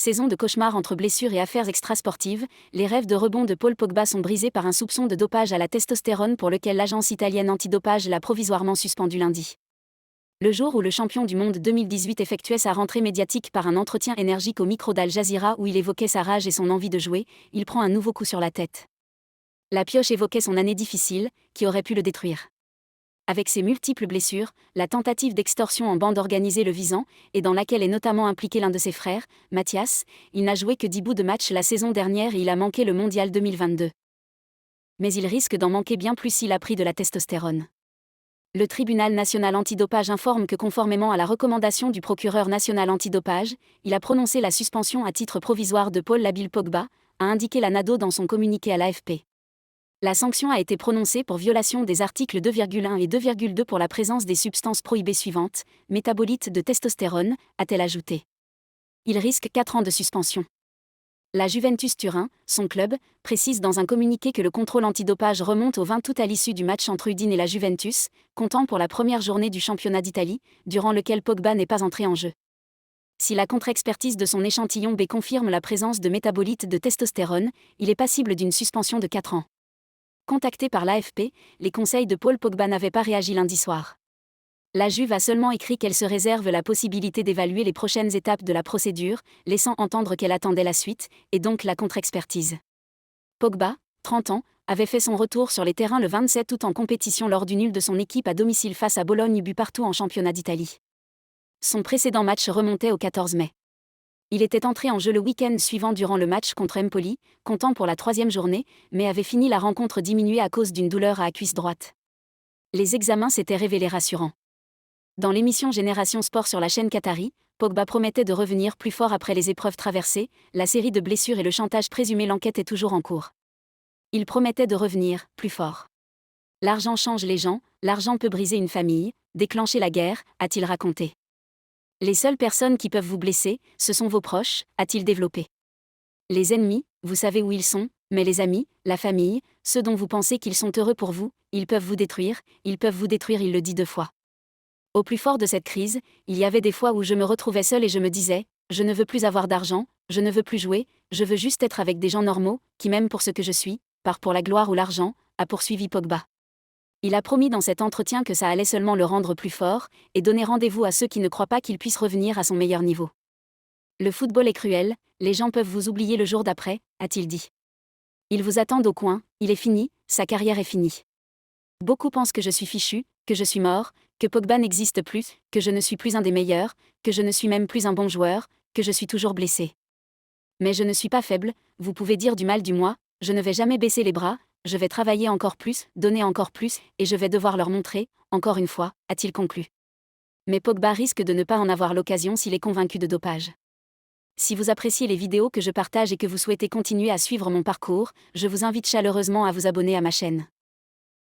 Saison de cauchemar entre blessures et affaires extrasportives, les rêves de rebond de Paul Pogba sont brisés par un soupçon de dopage à la testostérone pour lequel l'agence italienne antidopage l'a provisoirement suspendu lundi. Le jour où le champion du monde 2018 effectuait sa rentrée médiatique par un entretien énergique au micro d'Al Jazeera où il évoquait sa rage et son envie de jouer, il prend un nouveau coup sur la tête. La pioche évoquait son année difficile, qui aurait pu le détruire. Avec ses multiples blessures, la tentative d'extorsion en bande organisée le visant, et dans laquelle est notamment impliqué l'un de ses frères, Mathias, il n'a joué que 10 bouts de match la saison dernière et il a manqué le mondial 2022. Mais il risque d'en manquer bien plus s'il a pris de la testostérone. Le tribunal national antidopage informe que conformément à la recommandation du procureur national antidopage, il a prononcé la suspension à titre provisoire de Paul Labile Pogba, a indiqué la NADO dans son communiqué à l'AFP. La sanction a été prononcée pour violation des articles 2,1 et 2,2 pour la présence des substances prohibées suivantes, métabolites de testostérone, a-t-elle ajouté. Il risque 4 ans de suspension. La Juventus Turin, son club, précise dans un communiqué que le contrôle antidopage remonte au 20 août à l'issue du match entre Udine et la Juventus, comptant pour la première journée du championnat d'Italie, durant lequel Pogba n'est pas entré en jeu. Si la contre-expertise de son échantillon B confirme la présence de métabolites de testostérone, il est passible d'une suspension de 4 ans. Contacté par l'AFP, les conseils de Paul Pogba n'avaient pas réagi lundi soir. La Juve a seulement écrit qu'elle se réserve la possibilité d'évaluer les prochaines étapes de la procédure, laissant entendre qu'elle attendait la suite, et donc la contre-expertise. Pogba, 30 ans, avait fait son retour sur les terrains le 27 août en compétition lors du nul de son équipe à domicile face à Bologne but partout en championnat d'Italie. Son précédent match remontait au 14 mai. Il était entré en jeu le week-end suivant durant le match contre Empoli, comptant pour la 3e journée, mais avait fini la rencontre diminuée à cause d'une douleur à la cuisse droite. Les examens s'étaient révélés rassurants. Dans l'émission Génération Sport sur la chaîne Qatari, Pogba promettait de revenir plus fort après les épreuves traversées, la série de blessures et le chantage présumé. L'enquête est toujours en cours. Il promettait de revenir plus fort. L'argent change les gens, l'argent peut briser une famille, déclencher la guerre, a-t-il raconté. Les seules personnes qui peuvent vous blesser, ce sont vos proches, a-t-il développé. Les ennemis, vous savez où ils sont, mais les amis, la famille, ceux dont vous pensez qu'ils sont heureux pour vous, ils peuvent vous détruire, il le dit 2 fois. Au plus fort de cette crise, il y avait des fois où je me retrouvais seul et je me disais, je ne veux plus avoir d'argent, je ne veux plus jouer, je veux juste être avec des gens normaux, qui m'aiment pour ce que je suis, pas pour la gloire ou l'argent, a poursuivi Pogba. Il a promis dans cet entretien que ça allait seulement le rendre plus fort, et donner rendez-vous à ceux qui ne croient pas qu'il puisse revenir à son meilleur niveau. Le football est cruel, les gens peuvent vous oublier le jour d'après, a-t-il dit. Ils vous attendent au coin, il est fini, sa carrière est finie. Beaucoup pensent que je suis fichu, que je suis mort, que Pogba n'existe plus, que je ne suis plus un des meilleurs, que je ne suis même plus un bon joueur, que je suis toujours blessé. Mais je ne suis pas faible, vous pouvez dire du mal du moi, je ne vais jamais baisser les bras, je vais travailler encore plus, donner encore plus, et je vais devoir leur montrer, encore une fois, a-t-il conclu. Mais Pogba risque de ne pas en avoir l'occasion s'il est convaincu de dopage. Si vous appréciez les vidéos que je partage et que vous souhaitez continuer à suivre mon parcours, je vous invite chaleureusement à vous abonner à ma chaîne.